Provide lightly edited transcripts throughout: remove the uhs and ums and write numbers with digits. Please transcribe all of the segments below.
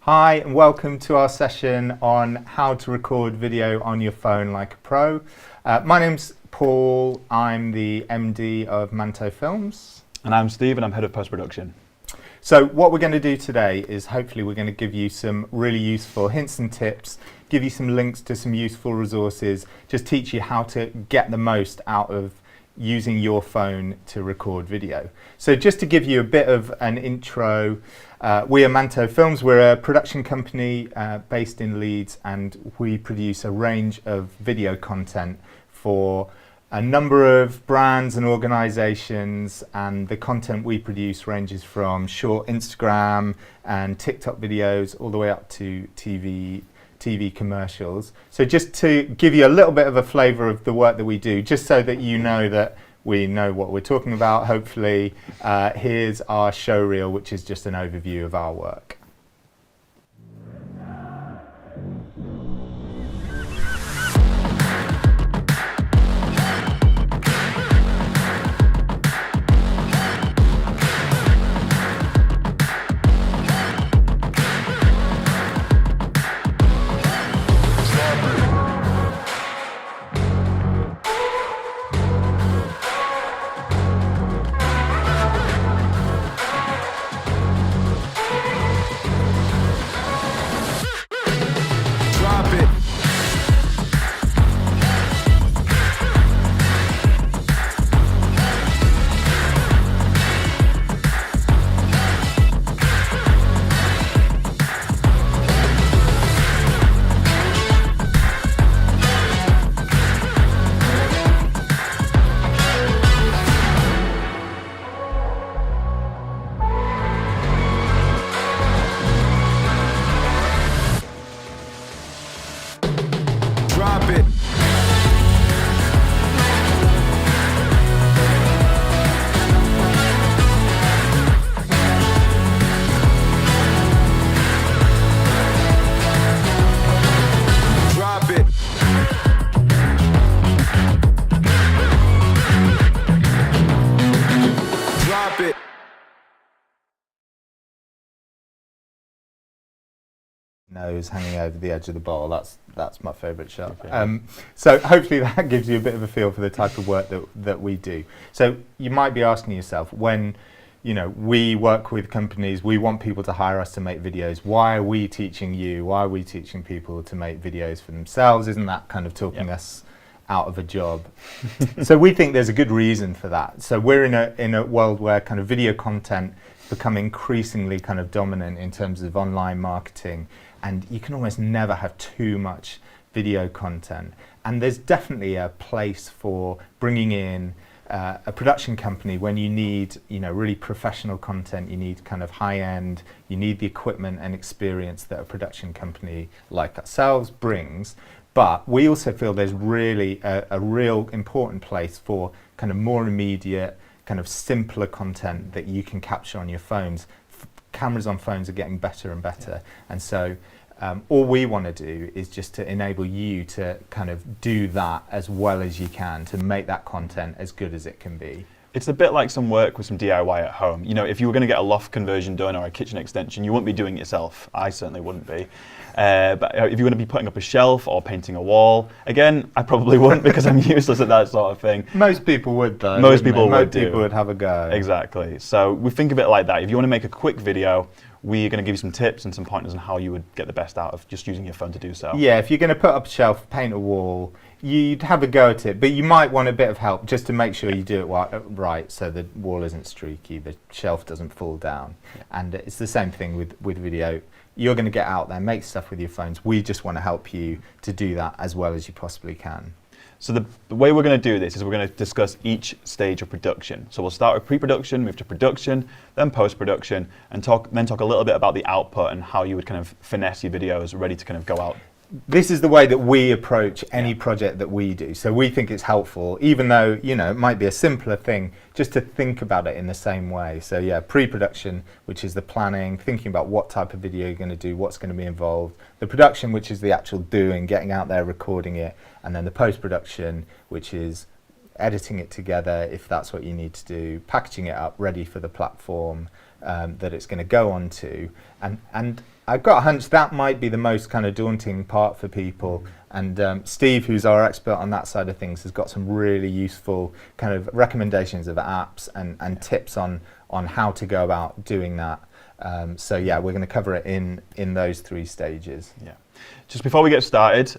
Hi and welcome to our session on how to record video on your phone like a pro. My name's Paul, I'm the MD of Manto Films. And I'm Steve and I'm head of post-production. So what we're going to do today is hopefully we're going to give you some really useful hints and tips, give you some links to some useful resources, just teach you how to get the most out of using your phone to record video. So just to give you a bit of an intro, we are Manto Films. We're a production company based in Leeds, and we produce a range of video content for a number of brands and organizations, and the content we produce ranges from short Instagram and TikTok videos all the way up to TV commercials. So just to give you a little bit of a flavor of the work that we do, just so that you know that we know what we're talking about, hopefully, here's our show reel, which is just an overview of our work. Nose hanging over the edge of the bowl. That's my favourite shot. So hopefully that gives you a bit of a feel for the type of work that we do. So you might be asking yourself, when we work with companies, we want people to hire us to make videos. Why are we teaching you? Why are we teaching people to make videos for themselves? Isn't that kind of talking us out of a job? So we think there's a good reason for that. So we're in a world where kind of video content become increasingly kind of dominant in terms of online marketing, and you can almost never have too much video content. And there's definitely a place for bringing in a production company when you need really professional content, you need kind of high-end, you need the equipment and experience that a production company like ourselves brings. But we also feel there's really a real important place for kind of more immediate, kind of simpler content that you can capture on your phones. Cameras on phones are getting better and better, and so all we want to do is just to enable you to kind of do that as well as you can, to make that content as good as it can be. It's a bit like some work with some DIY at home. If you were going to get a loft conversion done or a kitchen extension, you wouldn't be doing it yourself. I certainly wouldn't be. But if you're going to be putting up a shelf or painting a wall, again, I probably wouldn't, because I'm useless at that sort of thing. Most people would, though. Most people would have a go. Exactly. So we think of it like that. If you want to make a quick video, we're going to give you some tips and some pointers on how you would get the best out of just using your phone to do so. Yeah, if you're going to put up a shelf, paint a wall, you'd have a go at it, but you might want a bit of help just to make sure you do it right, so the wall isn't streaky, the shelf doesn't fall down. And it's the same thing with video. You're going to get out there, make stuff with your phones. We just want to help you to do that as well as you possibly can. So the way we're going to do this is we're going to discuss each stage of production. So we'll start with pre-production, move to production, then post-production, and then talk a little bit about the output and how you would kind of finesse your videos ready to kind of go out. This is the way that we approach any project that we do. So we think it's helpful, even though, it might be a simpler thing, just to think about it in the same way. So yeah, pre-production, which is the planning, thinking about what type of video you're going to do, what's going to be involved. The production, which is the actual doing, getting out there, recording it. And then the post-production, which is editing it together, if that's what you need to do, packaging it up, ready for the platform that it's going to go onto. And I've got a hunch that might be the most kind of daunting part for people. And Steve, who's our expert on that side of things, has got some really useful kind of recommendations of apps and tips on how to go about doing that. So yeah, we're going to cover it in those 3 stages. Yeah. Just before we get started,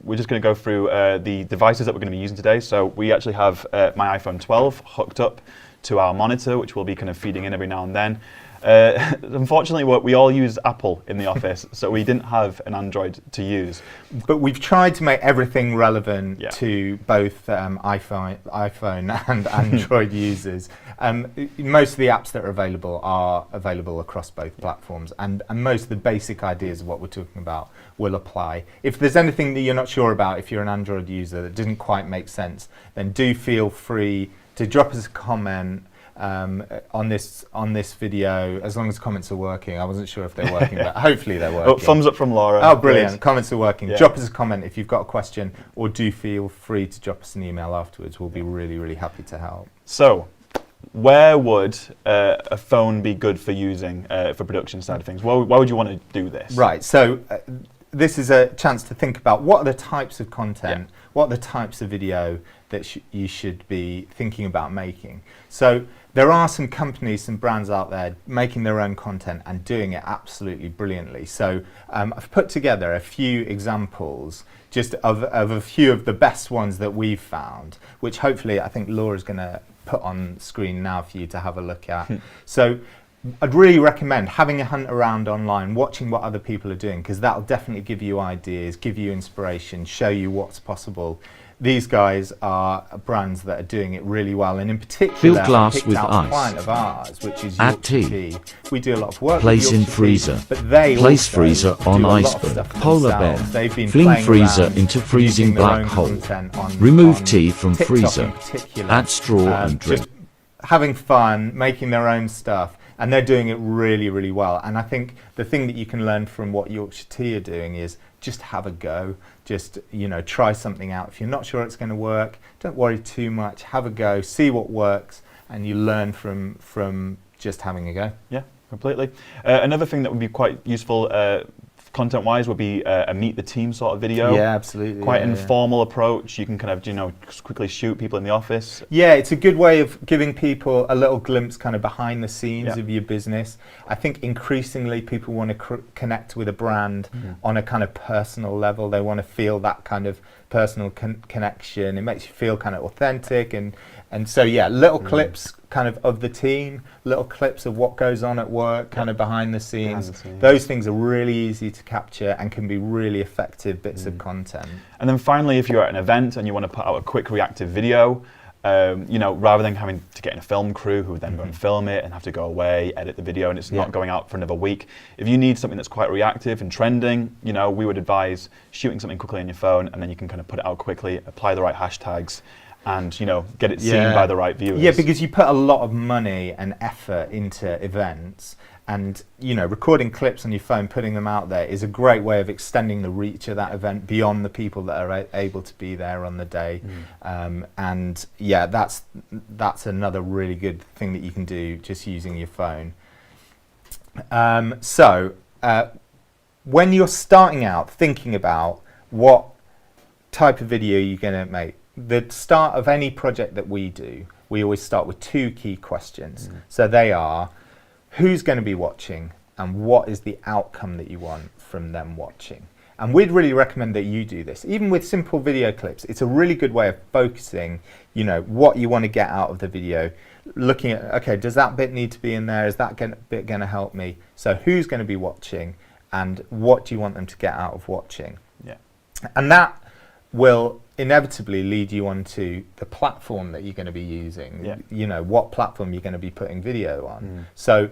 we're just going to go through the devices that we're going to be using today. So we actually have my iPhone 12 hooked up to our monitor, which we'll be kind of feeding in every now and then. Unfortunately, we all use Apple in the office, so we didn't have an Android to use. But we've tried to make everything relevant to both iPhone and Android users. Most of the apps that are available across both platforms, and most of the basic ideas of what we're talking about will apply. If there's anything that you're not sure about, if you're an Android user that doesn't quite make sense, then do feel free to drop us a comment on this video, as long as comments are working. I wasn't sure if they're working, but hopefully they're working. Oh, thumbs up from Laura. Oh, brilliant. Please. Comments are working. Yeah. Drop us a comment if you've got a question, or do feel free to drop us an email afterwards. We'll be really, really happy to help. So, where would a phone be good for using for production side of things? Why would you want to do this? Right, so this is a chance to think about what are the types of content, what are the types of video that you should be thinking about making. So there are some companies, some brands out there making their own content and doing it absolutely brilliantly. So I've put together a few examples just of a few of the best ones that we've found, which hopefully I think Laura's going to put on screen now for you to have a look at. So I'd really recommend having a hunt around online, watching what other people are doing, because that'll definitely give you ideas, give you inspiration, show you what's possible. These guys are brands that are doing it really well, and in particular, Fill glass picked with out ice. a client of ours, which is Add Yorkshire tea. Tea. We do a lot of work. Place with in Yorkshire freezer. Tea, but they Place also freezer do on a lot of iceberg. stuff Polar bear. themselves. They've been Fling playing freezer around, into freezing producing their black own hole. content on Remove tea from TikTok freezer. in particular. Add straw and drink. Just having fun, making their own stuff, and they're doing it really, really well. And I think the thing that you can learn from what Yorkshire Tea are doing is just have a go. Just, try something out. If you're not sure it's going to work, don't worry too much. Have a go, see what works, and you learn from just having a go. Yeah, completely. Another thing that would be quite useful content-wise would be a meet the team sort of video. Yeah, absolutely. Quite informal approach. You can kind of, just quickly shoot people in the office. Yeah, it's a good way of giving people a little glimpse kind of behind the scenes of your business. I think increasingly people want to connect with a brand on a kind of personal level. They want to feel that kind of personal connection. It makes you feel kind of authentic, and so yeah, little clips kind of the team, little clips of what goes on at work, kind of behind the scenes. Those things are really easy to capture and can be really effective bits of content. And then finally, if you're at an event and you want to put out a quick reactive video, rather than having to get in a film crew who would then go and film it and have to go away, edit the video, and it's not going out for another week. If you need something that's quite reactive and trending, we would advise shooting something quickly on your phone, and then you can kind of put it out quickly, apply the right hashtags, and get it seen by the right viewers. Yeah, because you put a lot of money and effort into events, and recording clips on your phone, putting them out there is a great way of extending the reach of that event beyond the people that are able to be there on the day. And yeah, that's another really good thing that you can do just using your phone. So when you're starting out thinking about what type of video you're going to make, the start of any project that we do, we always start with 2 key questions. So they are, who's going to be watching, and what is the outcome that you want from them watching? And we'd really recommend that you do this. Even with simple video clips, it's a really good way of focusing, what you want to get out of the video. Looking at, okay, does that bit need to be in there? Is that bit going to help me? So who's going to be watching, and what do you want them to get out of watching? Yeah. And that will inevitably lead you onto the platform that you're going to be using, what platform you're going to be putting video on. So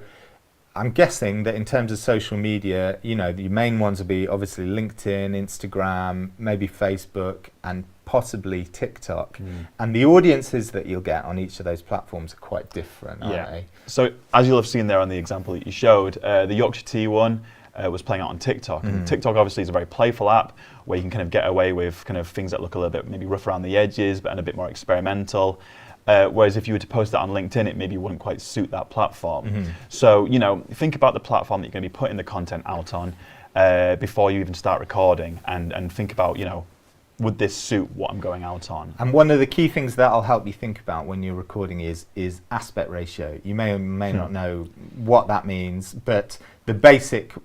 I'm guessing that in terms of social media, the main ones will be obviously LinkedIn, Instagram, maybe Facebook, and possibly TikTok. And the audiences that you'll get on each of those platforms are quite different, aren't they? So as you'll have seen there on the example that you showed, the Yorkshire Tea one was playing out on TikTok. And TikTok obviously is a very playful app where you can kind of get away with kind of things that look a little bit maybe rough around the edges, but and a bit more experimental. Whereas if you were to post that on LinkedIn, it maybe wouldn't quite suit that platform. So, think about the platform that you're going to be putting the content out on before you even start recording, and think about, would this suit what I'm going out on? And one of the key things that'll help you think about when you're recording is aspect ratio. You may or may not know what that means, but the basic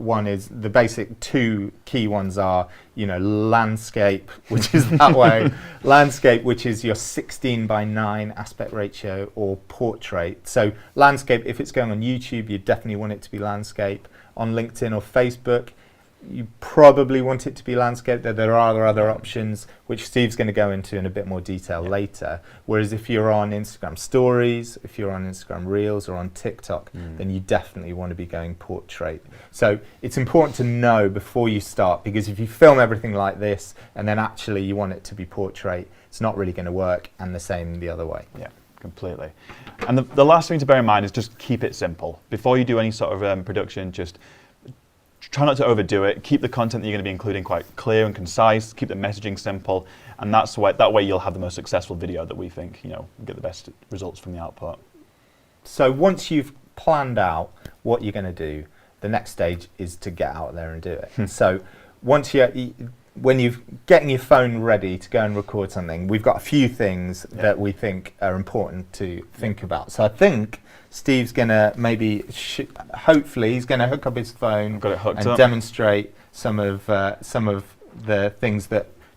two key ones are, landscape, which is that way, landscape, which is your 16:9 aspect ratio, or portrait. So landscape, if it's going on YouTube, you definitely want it to be landscape. On LinkedIn or Facebook, you probably want it to be landscape. There are other options, which Steve's going to go into in a bit more detail later. Whereas if you're on Instagram stories, if you're on Instagram Reels or on TikTok, then you definitely want to be going portrait. So it's important to know before you start, because if you film everything like this and then actually you want it to be portrait, it's not really going to work, and the same the other way. Yeah, completely. And the last thing to bear in mind is just keep it simple. Before you do any sort of production, just try not to overdo it. Keep the content that you're going to be including quite clear and concise. Keep the messaging simple, and that way you'll have the most successful video that we think get the best results from the output. So once you've planned out what you're going to do, the next stage is to get out there and do it. So when you're getting your phone ready to go and record something, we've got a few things that we think are important to think about. So I think Steve's going to hopefully he's going to hook up his phone and demonstrate some of the things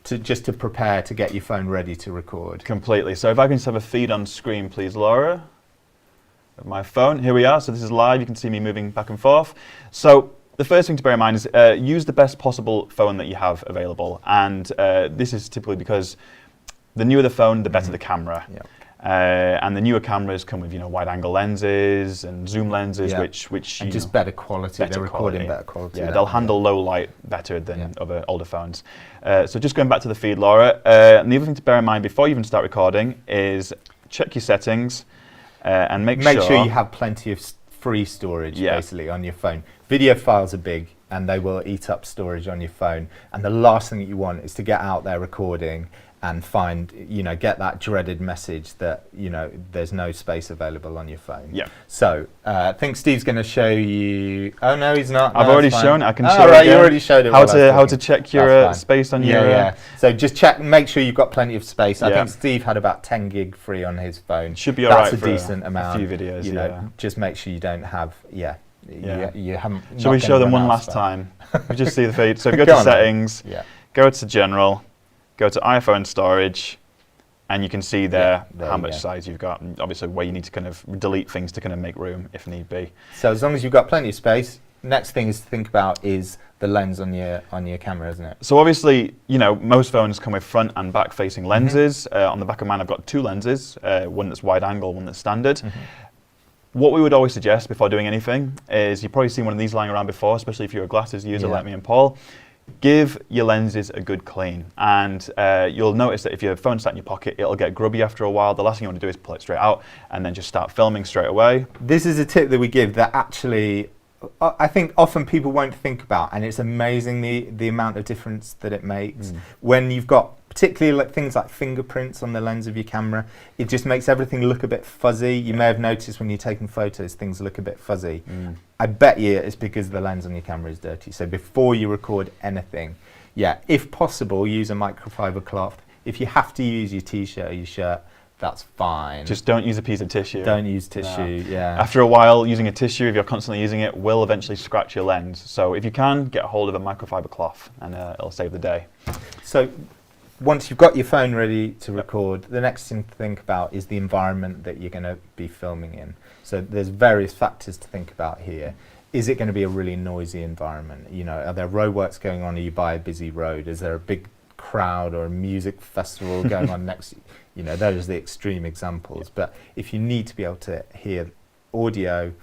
to prepare to get your phone ready to record. Completely. So if I can just have a feed on screen, please, Laura, of my phone. Here we are. So this is live. You can see me moving back and forth. So the first thing to bear in mind is use the best possible phone that you have available. And this is typically because the newer the phone, the better the camera. Yeah. And the newer cameras come with wide-angle lenses and zoom lenses, which and just better quality. They're recording better quality. Yeah, they'll handle low light better than other older phones. So just going back to the feed, Laura. And the other thing to bear in mind before you even start recording is check your settings and make sure you have plenty of free storage basically on your phone. Video files are big, and they will eat up storage on your phone. And the last thing that you want is to get out there recording and get that dreaded message that, there's no space available on your phone. Yeah. So I think Steve's going to show you. Oh no, he's not. I've already shown it. I can show it. Right, again. You already showed it. How to check your space on your. Yeah. So just make sure you've got plenty of space. I think Steve had about 10 gig free on his phone. Should be alright. That's a decent amount. A few videos. Just make sure you don't have. You haven't. Shall we show them one last time? We just see the feed. So go to settings. Go to general. Go to iPhone storage, and you can see there how much size you've got, and obviously where you need to kind of delete things to kind of make room if need be. So as long as you've got plenty of space, next thing is to think about is the lens on your camera, isn't it? So obviously, most phones come with front and back facing lenses. On the back of mine, I've got two lenses, one that's wide angle, one that's standard. What we would always suggest before doing anything is, you've probably seen one of these lying around before, especially if you're a glasses user like me and Paul. Give your lenses a good clean, and you'll notice that if your phone's sat in your pocket, it'll get grubby after a while. The last thing you want to do is pull it straight out and then just start filming straight away. This is a tip that we give that actually I think often people won't think about, and it's amazing the amount of difference that it makes when you've got particularly things like fingerprints on the lens of your camera. It just makes everything look a bit fuzzy. You may have noticed when you're taking photos, things look a bit fuzzy. I bet you it's because the lens on your camera is dirty. So before you record anything, if possible, use a microfiber cloth. If you have to use your t-shirt or your shirt, that's fine. Just don't use a piece of tissue. Don't use tissue, After a while, using a tissue, if you're constantly using it, will eventually scratch your lens. So if you can, get a hold of a microfiber cloth, and it'll save the day. So once you've got your phone ready to record, the next thing to think about is the environment that you're going to be filming in. So there's various factors to think about here. Is it going to be a really noisy environment? Are there roadworks going on? Are you by a busy road? Is there a big crowd or a music festival going on next? Those are the extreme examples. But if you need to be able to hear audio,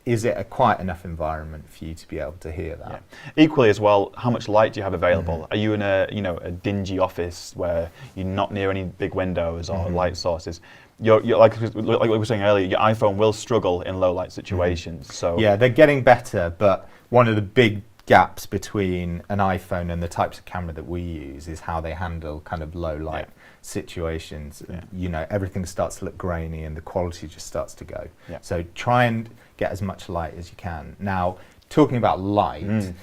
is it a quiet enough environment for you to be able to hear that? Equally as well, how much light do you have available? Are you in a dingy office where you're not near any big windows or light sources? You're like we were saying earlier, your iPhone will struggle in low light situations. So they're getting better, but one of the big gaps between an iPhone and the types of camera that we use is how they handle kind of low light situations. You know, everything starts to look grainy and the quality just starts to go. So try and get as much light as you can. Now, talking about light,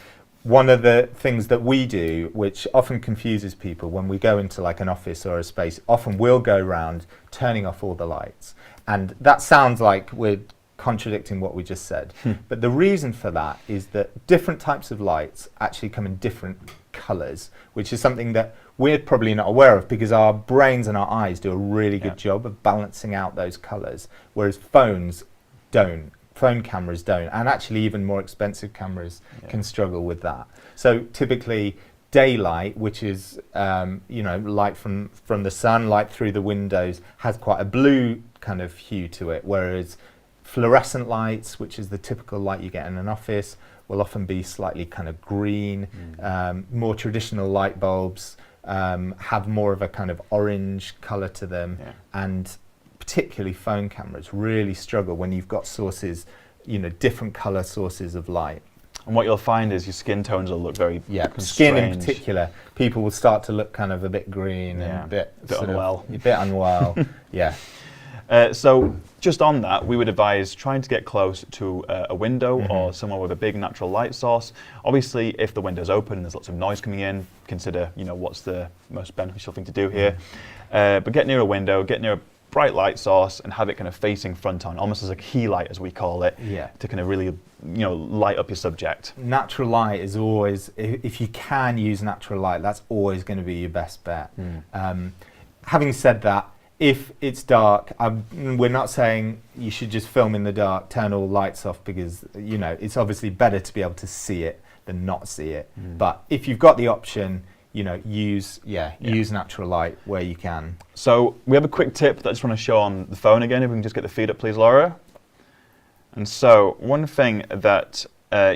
one of the things that we do, which often confuses people when we go into like an office or a space, often we'll go around turning off all the lights. And that sounds like we're contradicting what we just said. But the reason for that is that different types of lights actually come in different colors, which is something that we're probably not aware of because our brains and our eyes do a really good job of balancing out those colors, whereas phones don't. Phone cameras don't, and actually even more expensive cameras can struggle with that. So typically daylight, which is light from the sun, light through the windows, has quite a blue kind of hue to it, whereas fluorescent lights, which is the typical light you get in an office, will often be slightly kind of green. More traditional light bulbs have more of a kind of orange color to them, and particularly phone cameras really struggle when you've got sources, different color sources of light. And what you'll find is your skin tones will look very skin in strange. particular, people will start to look kind of a bit green and a bit unwell. A bit unwell. So just on that, we would advise trying to get close to a window or somewhere with a big natural light source. Obviously, if the window's open and there's lots of noise coming in, consider what's the most beneficial thing to do here. But get near a window, get near a bright light source and have it kind of facing front on, almost as a key light as we call it, to kind of really light up your subject. Natural light is always, if you can use natural light, that's always going to be your best bet. Having said that, if it's dark, we're not saying you should just film in the dark, turn all lights off, because it's obviously better to be able to see it than not see it. But if you've got the option, use natural light where you can. So we have a quick tip that I just want to show on the phone again, if we can just get the feed up please, Laura. And so one thing that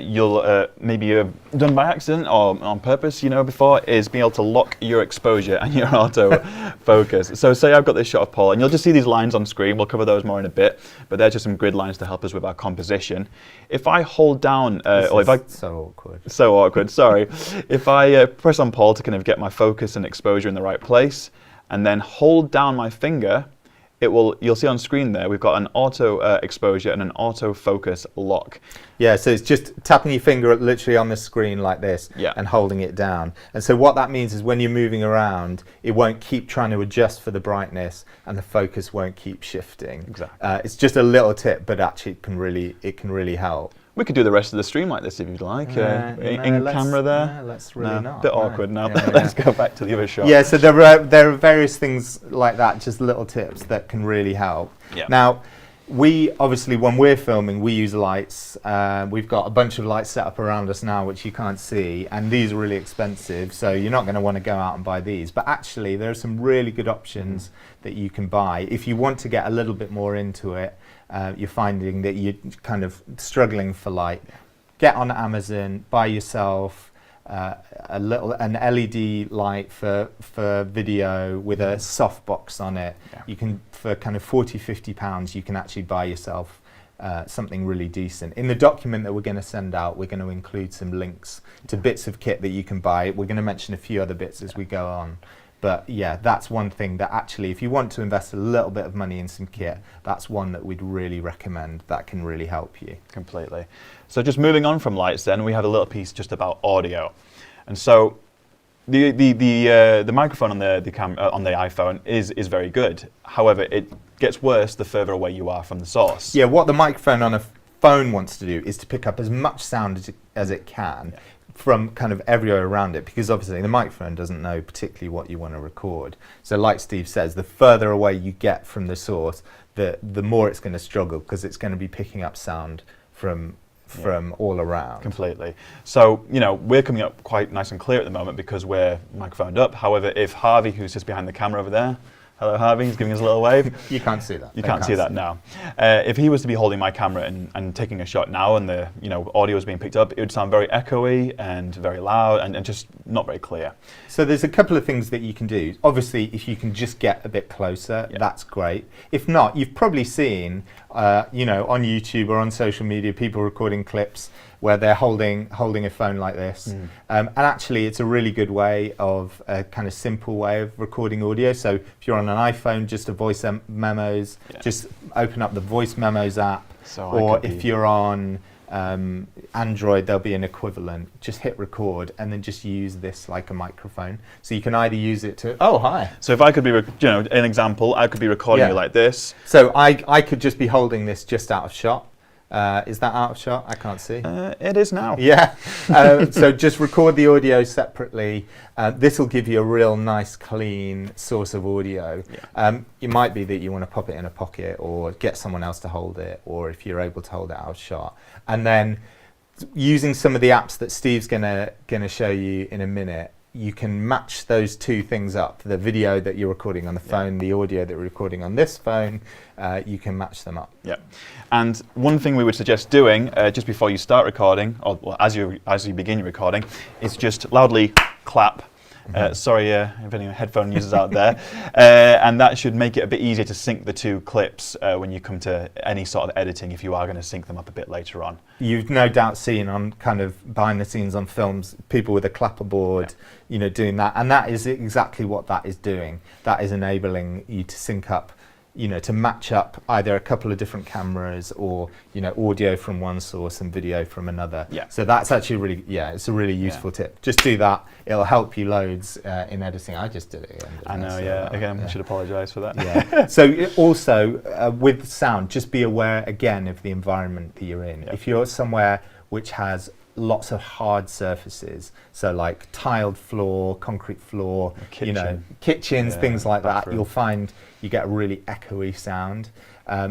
you'll maybe have done by accident or on purpose, before, is being able to lock your exposure and your auto focus. So say I've got this shot of Paul, and you'll just see these lines on screen. We'll cover those more in a bit, but they're just some grid lines to help us with our composition. If I hold down, so awkward, sorry. If I press on Paul to kind of get my focus and exposure in the right place, and then hold down my finger, you'll see on screen there, we've got an auto exposure and an auto focus lock. Yeah, so it's just tapping your finger literally on the screen like this and holding it down. And so what that means is when you're moving around, it won't keep trying to adjust for the brightness and the focus won't keep shifting. Exactly. It's just a little tip, but actually it can really help. We could do the rest of the stream like this if you'd like. In camera there. No, let's really not. A bit awkward now. Let's go back to the other shot. Yeah, so there are various things like that, just little tips that can really help. Now, we obviously, when we're filming, we use lights. We've got a bunch of lights set up around us now, which you can't see, and these are really expensive, so you're not going to want to go out and buy these. But actually, there are some really good options that you can buy if you want to get a little bit more into it. You're finding that you're kind of struggling for light. Get on Amazon, buy yourself an LED light for video with a softbox on it. You can, for kind of £40–50, you can actually buy yourself something really decent. In the document that we're going to send out, we're going to include some links to bits of kit that you can buy. We're going to mention a few other bits as we go on. But yeah, that's one thing that actually, if you want to invest a little bit of money in some kit, that's one that we'd really recommend. That can really help you. Completely. So just moving on from lights then, we have a little piece just about audio. And so the microphone on the iPhone is very good. However, it gets worse the further away you are from the source. Yeah, what the microphone on a phone wants to do is to pick up as much sound as it can. From kind of everywhere around it, because obviously the microphone doesn't know particularly what you want to record. So like Steve says, the further away you get from the source, the more it's going to struggle, because it's going to be picking up sound from all around. Completely. So, we're coming up quite nice and clear at the moment because we're microphoned up. However, if Harvey, who's just behind the camera over there, hello Harvey, he's giving us a little wave. You can't see that. You can't see that now. If he was to be holding my camera and taking a shot now and the audio is being picked up, it would sound very echoey and very loud and just not very clear. So there's a couple of things that you can do. Obviously, if you can just get a bit closer, that's great. If not, you've probably seen, on YouTube or on social media, people recording clips where they're holding a phone like this. And actually, it's a really good way of a kind of simple way of recording audio. So if you're on an iPhone, just a voice memos, just open up the voice memos app. So or if you're on Android, there'll be an equivalent. Just hit record and then just use this like a microphone. So you can either use it to, oh, hi. So if I could be, an example, I could be recording you like this. So I could just be holding this just out of shot. Is that out of shot? I can't see. It is now. Yeah. So just record the audio separately. This will give you a real nice, clean source of audio. Yeah. It might be that you want to pop it in a pocket or get someone else to hold it, or if you're able to hold it out of shot. And then using some of the apps that Steve's gonna show you in a minute, you can match those two things up. The video that you're recording on the phone, the audio that you're recording on this phone, you can match them up. Yeah. And one thing we would suggest doing just before you start recording, or as you begin your recording, is just loudly clap. Sorry if any headphone users out there. And that should make it a bit easier to sync the two clips when you come to any sort of editing, if you are going to sync them up a bit later on. You've no doubt seen on kind of behind the scenes on films, people with a clapperboard, doing that. And that is exactly what that is doing. That is enabling you to sync up, to match up either a couple of different cameras or, audio from one source and video from another. Yeah. So that's actually it's a really useful tip. Just do that. It'll help you loads in editing. I just did it again. I know, Again, I should apologise for that. Yeah. So also with sound, just be aware again of the environment that you're in. Yep. If you're somewhere which has lots of hard surfaces, so like tiled floor, concrete floor, kitchens, things like that, you'll find you get a really echoey sound.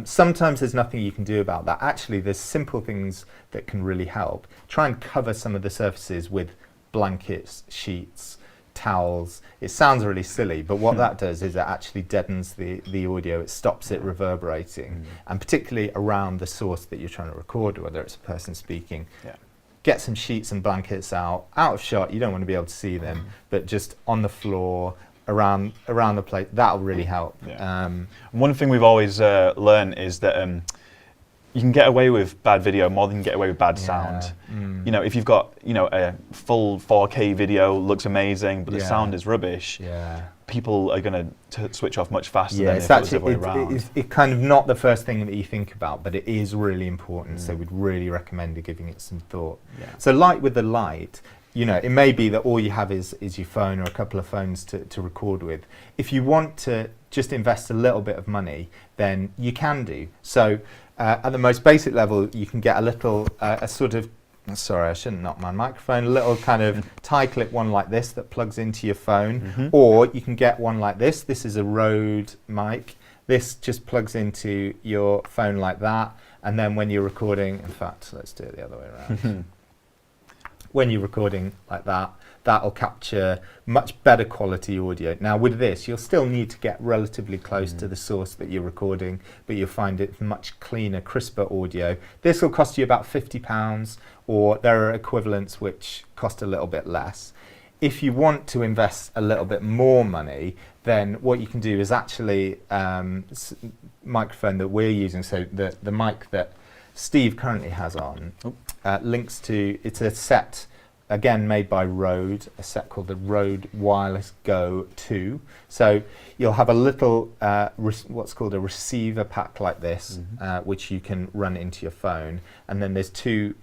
Sometimes there's nothing you can do about that. Actually, there's simple things that can really help. Try and cover some of the surfaces with blankets, sheets, towels. It sounds really silly, but what that does is it actually deadens the audio. It stops it reverberating, and particularly around the source that you're trying to record, whether it's a person speaking. Yeah. Get some sheets and blankets out of shot. You don't want to be able to see them, but just on the floor, around the place. That'll really help. Yeah. One thing we've always learned is that you can get away with bad video more than you can get away with bad sound. If you've got a full 4K video, looks amazing, but the sound is rubbish. Yeah. People are going to switch off much faster than if it was the other way around. It's kind of not the first thing that you think about, but it is really important. So we'd really recommend giving it some thought. Yeah. So like with the light, it may be that all you have is your phone or a couple of phones to record with. If you want to just invest a little bit of money, then you can do. So at the most basic level, you can get a little, sorry, I shouldn't knock my microphone, a little kind of tie clip one like this that plugs into your phone, or you can get one like this. This is a Rode mic. This just plugs into your phone like that, and then when you're recording, in fact, let's do it the other way around. When you're recording like that, that'll capture much better quality audio. Now with this, you'll still need to get relatively close to the source that you're recording, but you'll find it much cleaner, crisper audio. This will cost you about £50, or there are equivalents which cost a little bit less. If you want to invest a little bit more money, then what you can do is actually microphone that we're using, so the mic that Steve currently has on, links to, it's a set, again made by Rode, a set called the Rode Wireless Go 2. So you'll have a little, what's called a receiver pack like this, which you can run into your phone. And then there's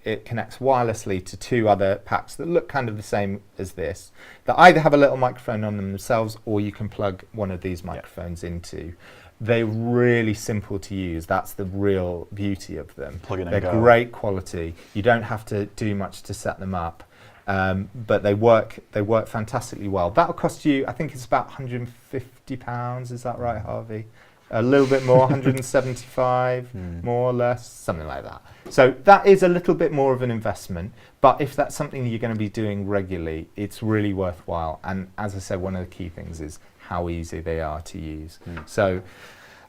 it connects wirelessly to two other packs that look kind of the same as this, that either have a little microphone on them themselves, or you can plug one of these microphones into. They're really simple to use. That's the real beauty of them. They're great quality. You don't have to do much to set them up, but they work fantastically well. That'll cost you, I think it's about £150. Is that right, Harvey? A little bit more, 175, more or less, something like that. So that is a little bit more of an investment, but if that's something you're going to be doing regularly, it's really worthwhile. And as I said, one of the key things is how easy they are to use. So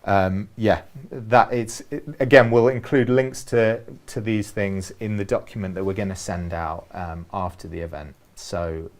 again, we'll include links to these things in the document that we're going to send out after the event. So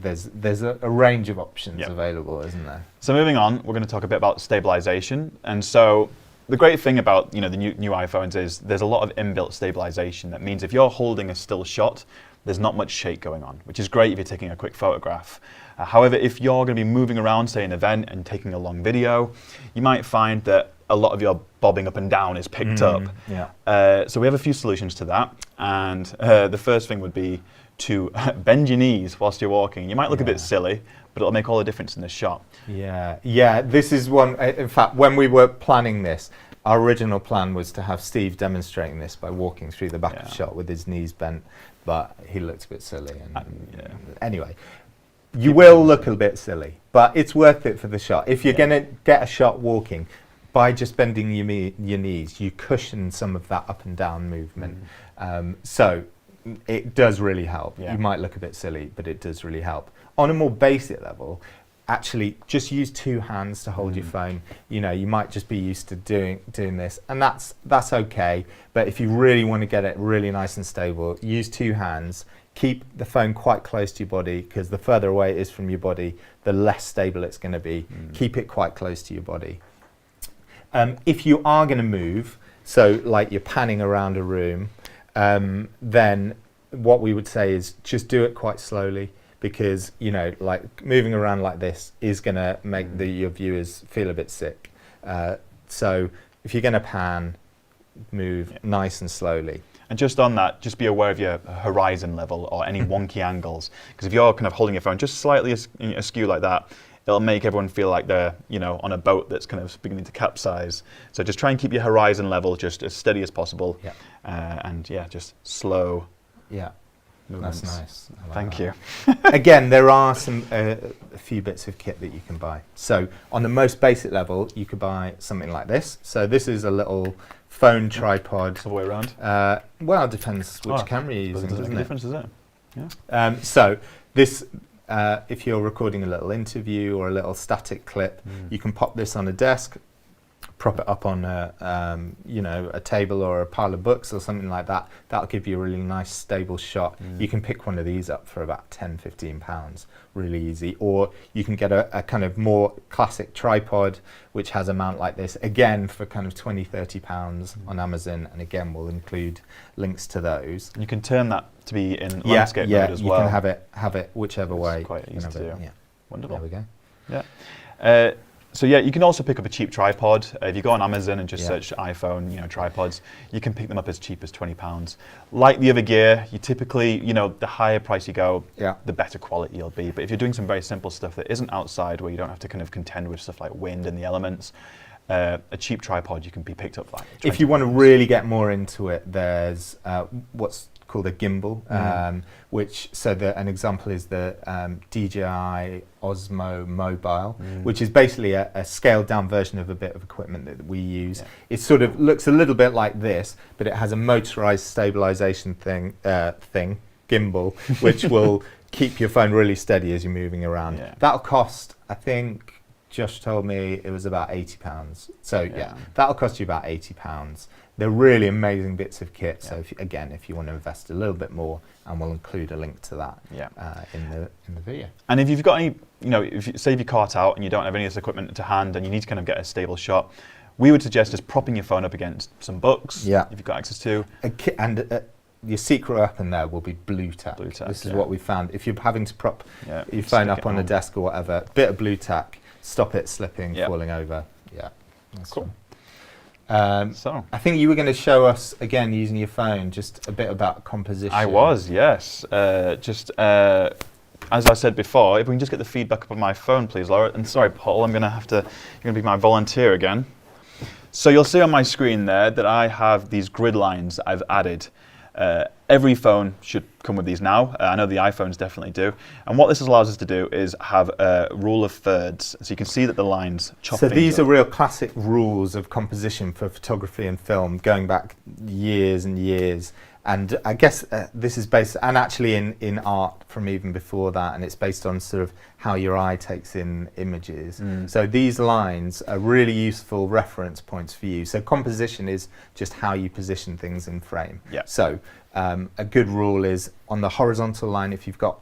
there's a range of options available, isn't there? So moving on, we're going to talk a bit about stabilization. And so the great thing about the new iPhones is there's a lot of inbuilt stabilization. That means if you're holding a still shot, there's not much shake going on, which is great if you're taking a quick photograph. However, if you're going to be moving around, say an event, and taking a long video, you might find that a lot of your bobbing up and down is picked up. Yeah. So we have a few solutions to that, and the first thing would be to bend your knees whilst you're walking. You might look a bit silly, but it'll make all the difference in the shot. Yeah. This is one. In fact, when we were planning this, our original plan was to have Steve demonstrating this by walking through the back of the shot with his knees bent, but he looked a bit silly. Anyway, you will look a bit silly, but it's worth it for the shot. If you're going to get a shot walking, by just bending your knees, you cushion some of that up and down movement. So it does really help. You might look a bit silly, but it does really help. On a more basic level, actually just use two hands to hold your phone. You might just be used to doing this, and that's okay. But if you really want to get it really nice and stable, use two hands. Keep the phone quite close to your body, because the further away it is from your body, the less stable it's going to be. Keep it quite close to your body. If you are going to move, so like you're panning around a room, then what we would say is just do it quite slowly, because like moving around like this is going to make your viewers feel a bit sick. So if you're going to pan, move nice and slowly. And just on that, just be aware of your horizon level or any wonky angles, because if you're kind of holding your phone just slightly askew like that, it'll make everyone feel like they're on a boat that's kind of beginning to capsize. So just try and keep your horizon level just as steady as possible, and just slow. Yeah. movements. That's nice. I like Thank that. you. Again, there are a few bits of kit that you can buy. So on the most basic level, you could buy something like this. So this is a little phone tripod. All the way around. Well, it depends which camera you're using, Doesn't doesn't make a it? difference, does it? Yeah. So this, if you're recording a little interview or a little static clip, you can pop this on a desk, prop it up on a table or a pile of books or something like that. That'll give you a really nice stable shot. You can pick one of these up for about £10-15, really easy. Or you can get a kind of more classic tripod which has a mount like this, again for kind of £20-30 on Amazon, and again we'll include links to those. And you can turn that to be in landscape mode as well. You can have it whichever way. Quite easy to do. Yeah. Wonderful. There we go. Yeah. So yeah, you can also pick up a cheap tripod. If you go on Amazon and just search iPhone, tripods, you can pick them up as cheap as £20. Like the other gear, you typically, the higher price you go, the better quality you'll be. But if you're doing some very simple stuff that isn't outside, where you don't have to kind of contend with stuff like wind and the elements, a cheap tripod you can be picked up like. If you want to really get more into it, there's what's called a gimbal, an example is the DJI Osmo Mobile, which is basically a scaled down version of a bit of equipment that we use. It sort of looks a little bit like this, but it has a motorized stabilization gimbal, which will keep your phone really steady as you're moving around. That'll cost, I think Josh told me it was about £80. So that'll cost you about £80. They're really amazing bits of kit. So if you want to invest a little bit more, and we'll include a link to that in the video. And if you've got any, if you save your cart out and you don't have any of this equipment to hand and you need to kind of get a stable shot, we would suggest just propping your phone up against some books if you've got access to. Your secret weapon there will be blue tack. This is what we found. If you're having to prop your phone up on a desk or whatever, bit of blue tack, stop it slipping, falling over. Yeah, that's cool. So I think you were going to show us again using your phone just a bit about composition. I was, yes. As I said before, if we can just get the feedback up on my phone, please, Laura. And sorry, Paul, you're going to be my volunteer again. So you'll see on my screen there that I have these grid lines I've added. Every phone should come with these now. I know the iPhones definitely do. And what this allows us to do is have a rule of thirds. So you can see that the lines chop things up. So these are real classic rules of composition for photography and film, going back years and years. And I guess this is based, and actually in art from even before that, and it's based on sort of how your eye takes in images. So these lines are really useful reference points for you. So composition is just how you position things in frame. So a good rule is on the horizontal line, if you've got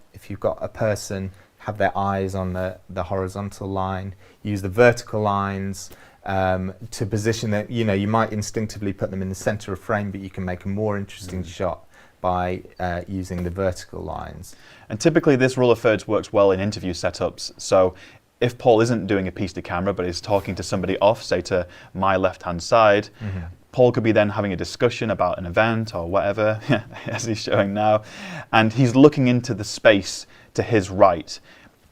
a person, have their eyes on the horizontal line, use the vertical lines to position that, you might instinctively put them in the center of frame, but you can make a more interesting shot by using the vertical lines. And typically this rule of thirds works well in interview setups. So if Paul isn't doing a piece to camera, but is talking to somebody off, say to my left-hand side, Paul could be then having a discussion about an event or whatever, as he's showing now, and he's looking into the space to his right.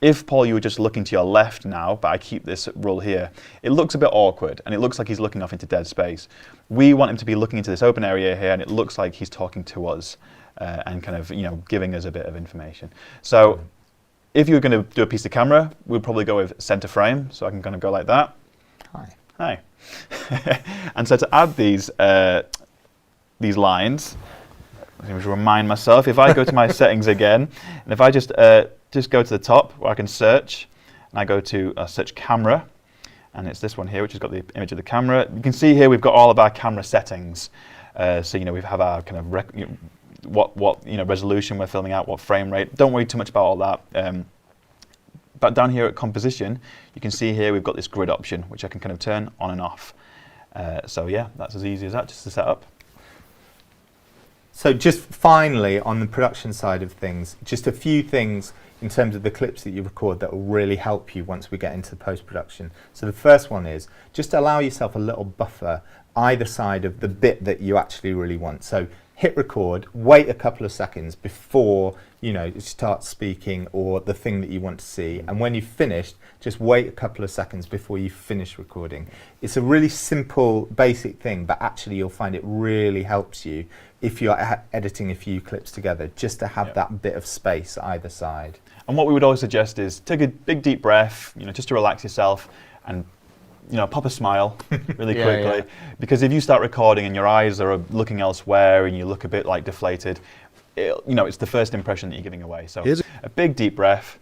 If, Paul, you were just looking to your left now, but I keep this rule here, it looks a bit awkward and it looks like he's looking off into dead space. We want him to be looking into this open area here, and it looks like he's talking to us and kind of, giving us a bit of information. So if you were going to do a piece of camera, we'd probably go with center frame. So I can kind of go like that. Hi. And so to add these lines, I must remind myself, if I go to my settings again, and if I just go to the top where I can search, and I go to search camera, and it's this one here, which has got the image of the camera. You can see here we've got all of our camera settings. So we have our kind of what resolution we're filming out, what frame rate. Don't worry too much about all that. But down here at composition, you can see here we've got this grid option, which I can kind of turn on and off. So yeah, that's as easy as that, just to set up. So just finally, on the production side of things, just a few things in terms of the clips that you record that will really help you once we get into the post-production. So the first one is just allow yourself a little buffer either side of the bit that you actually really want. So hit record, wait a couple of seconds before you start speaking or the thing that you want to see, and when you've finished, just wait a couple of seconds before you finish recording. It's a really simple, basic thing, but actually you'll find it really helps you if you're editing a few clips together, just to have that bit of space either side. And what we would always suggest is take a big deep breath, just to relax yourself, and pop a smile really quickly. Because if you start recording and your eyes are looking elsewhere and you look a bit like deflated, it's the first impression that you're giving away. So a big deep breath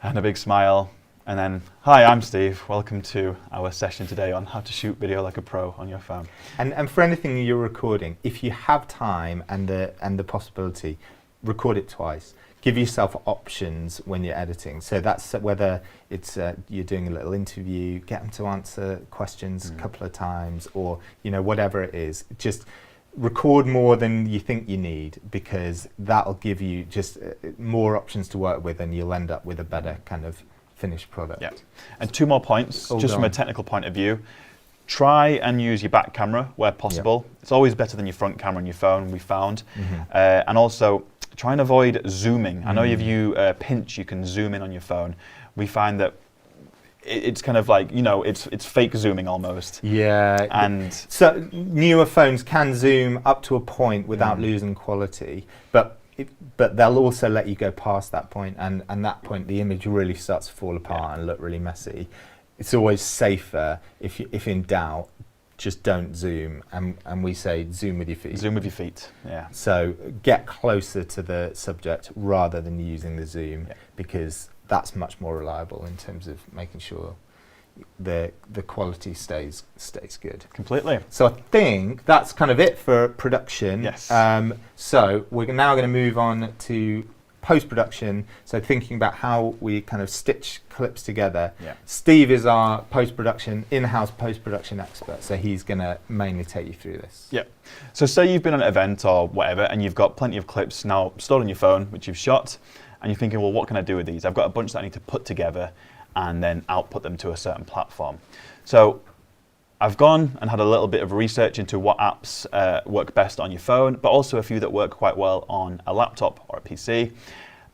and a big smile, and then, hi, I'm Steve. Welcome to our session today on how to shoot video like a pro on your phone. And for anything you're recording, if you have time and the possibility, record it twice. Give yourself options when you're editing. So that's whether it's you're doing a little interview, get them to answer questions a couple of times, or whatever it is. Just record more than you think you need, because that'll give you just more options to work with, and you'll end up with a better kind of finished product. Yeah. And 2 more points, just from a technical point of view. Try and use your back camera where possible. It's always better than your front camera on your phone, we found. And also, try and avoid zooming. I know if you pinch, you can zoom in on your phone. We find that it's kind of like, it's fake zooming almost. Yeah. And so newer phones can zoom up to a point without losing quality, but they'll also let you go past that point, and that point the image really starts to fall apart and look really messy. It's always safer if in doubt, just don't zoom, and we say zoom with your feet. Zoom with your feet, yeah. So get closer to the subject rather than using the zoom, because that's much more reliable in terms of making sure the quality stays good. Completely. So I think that's kind of it for production. Yes. So we're now going to move on to post-production, so thinking about how we kind of stitch clips together. Steve is our in-house post-production expert, so he's going to mainly take you through this. Yeah. So say you've been on an event or whatever, and you've got plenty of clips now stored on your phone, which you've shot, and you're thinking, well, what can I do with these? I've got a bunch that I need to put together and then output them to a certain platform. So I've gone and had a little bit of research into what apps work best on your phone, but also a few that work quite well on a laptop or a PC.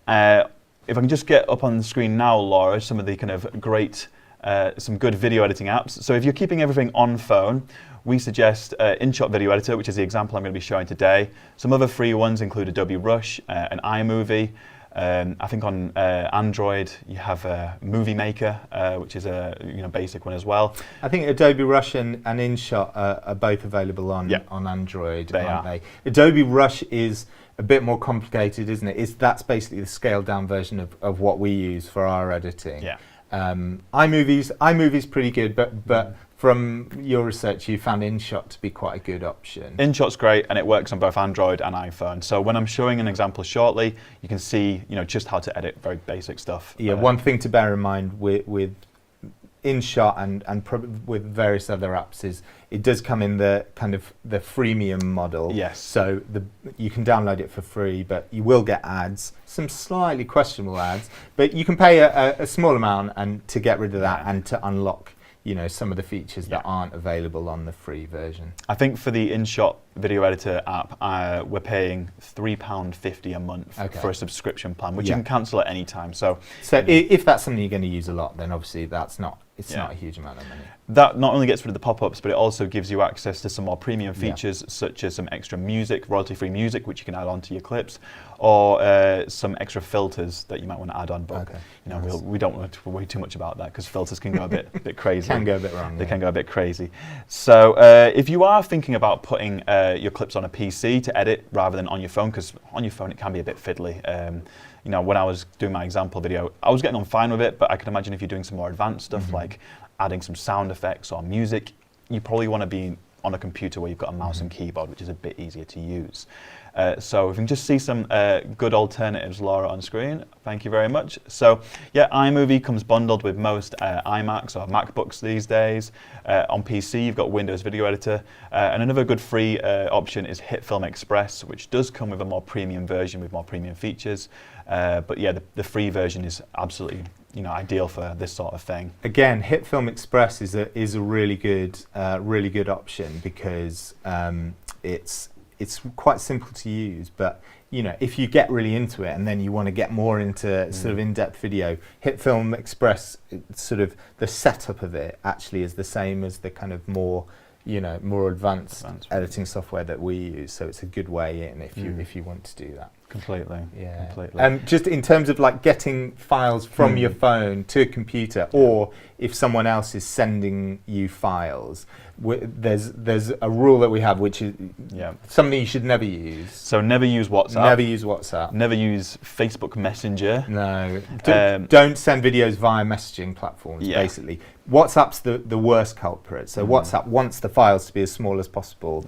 If I can just get up on the screen now, Laura, some of the kind of great, some good video editing apps. So if you're keeping everything on phone, we suggest InShot Video Editor, which is the example I'm going to be showing today. Some other free ones include Adobe Rush, an iMovie. I think on Android you have Movie Maker, which is a basic one as well. I think Adobe Rush and InShot are both available on Android, aren't they? Adobe Rush is a bit more complicated, isn't it? That's basically the scaled down version of what we use for our editing. Yeah. iMovie's pretty good, but from your research, you found InShot to be quite a good option. InShot's great, and it works on both Android and iPhone. So when I'm showing an example shortly, you can see just how to edit very basic stuff. Yeah, one thing to bear in mind with InShot and with various other apps is it does come in the kind of the freemium model. Yes. So you can download it for free, but you will get ads, some slightly questionable ads, but you can pay a small amount and to get rid of that and to unlock, you know, some of the features that aren't available on the free version. I think for the InShot video editor app, we're paying £3.50 a month for a subscription plan, which you can cancel at any time. So if that's something you're going to use a lot, then obviously it's not a huge amount of money. That not only gets rid of the pop-ups, but it also gives you access to some more premium features, such as some extra music, royalty-free music, which you can add onto your clips, or some extra filters that you might want to add on. But you know, we don't want to worry too much about that because filters can go a bit crazy. Can go a bit wrong. They can go a bit crazy. So if you are thinking about putting your clips on a PC to edit rather than on your phone, because on your phone it can be a bit fiddly. You know, when I was doing my example video, I was getting on fine with it, but I can imagine if you're doing some more advanced stuff like adding some sound effects or music, you probably want to be on a computer where you've got a mouse and keyboard, which is a bit easier to use. So if we can just see some good alternatives, Laura, on screen, thank you very much. So yeah, iMovie comes bundled with most iMacs or MacBooks these days. On PC, you've got Windows Video Editor. And another good free option is HitFilm Express, which does come with a more premium version with more premium features. But yeah, the free version is absolutely ideal for this sort of thing. Again, HitFilm Express is a really good option because it's quite simple to use, but you know, if you get really into it and then you want to get more into sort of in-depth video, HitFilm Express, sort of the setup of it actually is the same as the kind of more advanced editing software that we use. So it's a good way in if you want to do that. Completely. Yeah. Completely. Just in terms of like getting files from your phone to a computer, or if someone else is sending you files, there's a rule that we have, which is something you should never use. So never use WhatsApp. Never use WhatsApp. Never use Facebook Messenger. No. Don't send videos via messaging platforms, basically. WhatsApp's the worst culprit. So WhatsApp wants the files to be as small as possible,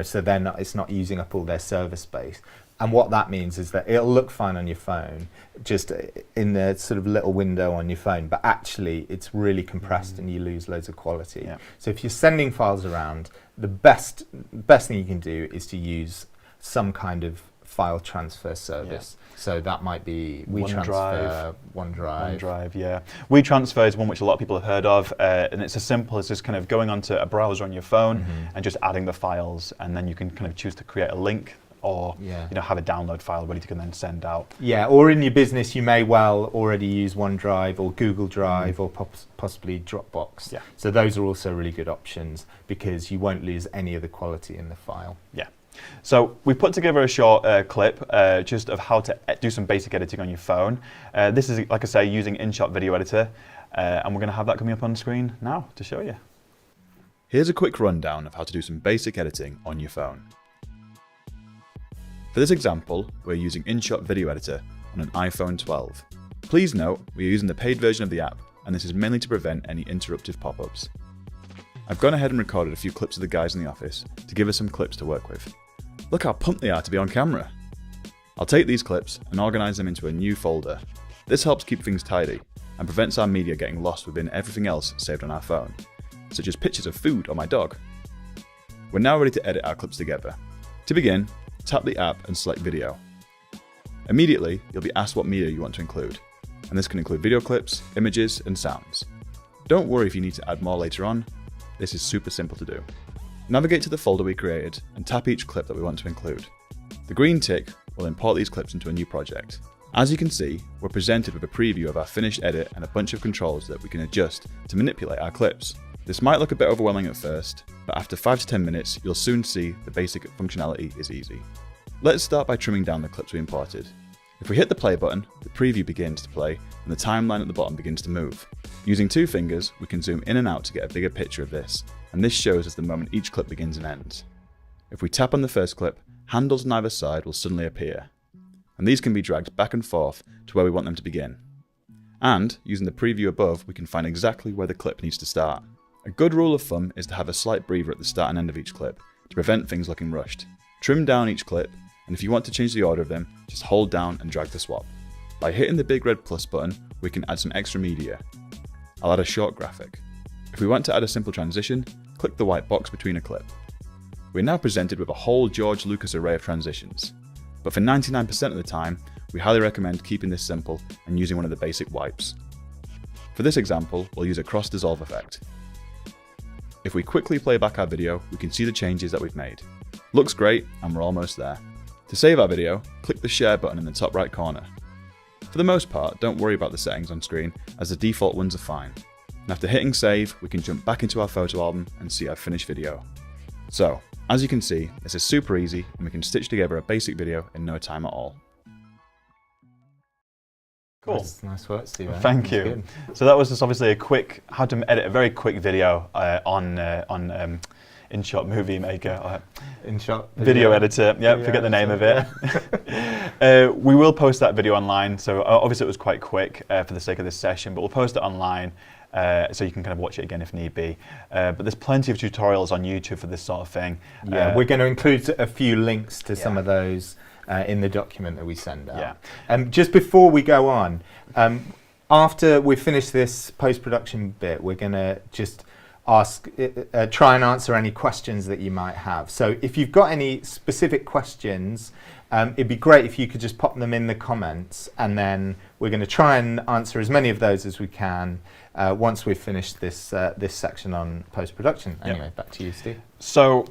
so then it's not using up all their server space. And what that means is that it'll look fine on your phone, just in the sort of little window on your phone, but actually it's really compressed and you lose loads of quality. Yeah. So if you're sending files around, the best thing you can do is to use some kind of file transfer service. Yeah. So that might be OneDrive. OneDrive, yeah. WeTransfer is one which a lot of people have heard of, and it's as simple as just kind of going onto a browser on your phone and just adding the files, and then you can kind of choose to create a link or have a download file ready to then send out. Yeah, or in your business you may well already use OneDrive or Google Drive or possibly Dropbox. Yeah. So those are also really good options because you won't lose any of the quality in the file. Yeah. So we put together a short clip just of how to do some basic editing on your phone. This is, like I say, using InShot Video Editor, and we're going to have that coming up on screen now to show you. Here's a quick rundown of how to do some basic editing on your phone. For this example, we're using InShot Video Editor on an iPhone 12. Please note, we are using the paid version of the app, and this is mainly to prevent any interruptive pop-ups. I've gone ahead and recorded a few clips of the guys in the office to give us some clips to work with. Look how pumped they are to be on camera. I'll take these clips and organise them into a new folder. This helps keep things tidy and prevents our media getting lost within everything else saved on our phone, such as pictures of food or my dog. We're now ready to edit our clips together. To begin, tap the app and select video. Immediately, you'll be asked what media you want to include, and this can include video clips, images, and sounds. Don't worry if you need to add more later on, this is super simple to do. Navigate to the folder we created and tap each clip that we want to include. The green tick will import these clips into a new project. As you can see, we're presented with a preview of our finished edit and a bunch of controls that we can adjust to manipulate our clips. This might look a bit overwhelming at first, but after 5 to 10 minutes, you'll soon see the basic functionality is easy. Let's start by trimming down the clips we imported. If we hit the play button, the preview begins to play and the timeline at the bottom begins to move. Using 2 fingers, we can zoom in and out to get a bigger picture of this, and this shows us the moment each clip begins and ends. If we tap on the first clip, handles on either side will suddenly appear, and these can be dragged back and forth to where we want them to begin. And, using the preview above, we can find exactly where the clip needs to start. A good rule of thumb is to have a slight breather at the start and end of each clip, to prevent things looking rushed. Trim down each clip, and if you want to change the order of them, just hold down and drag the swap. By hitting the big red plus button, we can add some extra media. I'll add a short graphic. If we want to add a simple transition, click the white box between a clip. We're now presented with a whole George Lucas array of transitions. But for 99% of the time, we highly recommend keeping this simple and using one of the basic wipes. For this example, we'll use a cross dissolve effect. If we quickly play back our video, we can see the changes that we've made. Looks great, and we're almost there. To save our video, click the share button in the top right corner. For the most part, don't worry about the settings on screen, as the default ones are fine. And after hitting save, we can jump back into our photo album and see our finished video. So, as you can see, this is super easy and we can stitch together a basic video in no time at all. Cool. Nice work, Steve. Thank you. Good. So that was just obviously how to edit a very quick video on InShot Movie Maker. InShot Video editor, yeah, forget the name of it. We will post that video online, so obviously it was quite quick for the sake of this session, but we'll post it online so you can kind of watch it again if need be. But there's plenty of tutorials on YouTube for this sort of thing. Yeah, we're going to include a few links to some of those in the document that we send out. Yeah. Just before we go on, after we finish this post-production bit, we're going to just try and answer any questions that you might have. So if you've got any specific questions, it'd be great if you could just pop them in the comments, and then we're going to try and answer as many of those as we can once we've finished this this section on post-production. Anyway, back to you, Steve. So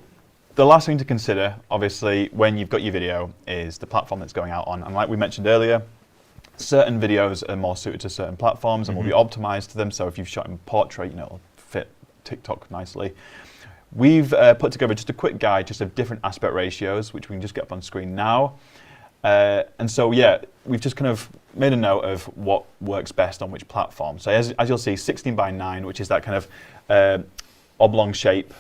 the last thing to consider, obviously, when you've got your video is the platform that's going out on. And like we mentioned earlier, certain videos are more suited to certain platforms and will be optimized to them. So if you've shot in portrait, it'll fit TikTok nicely. We've put together just a quick guide just of different aspect ratios, which we can just get up on screen now. And so, yeah, we've just kind of made a note of what works best on which platform. So as you'll see, 16:9, which is that kind of oblong shape,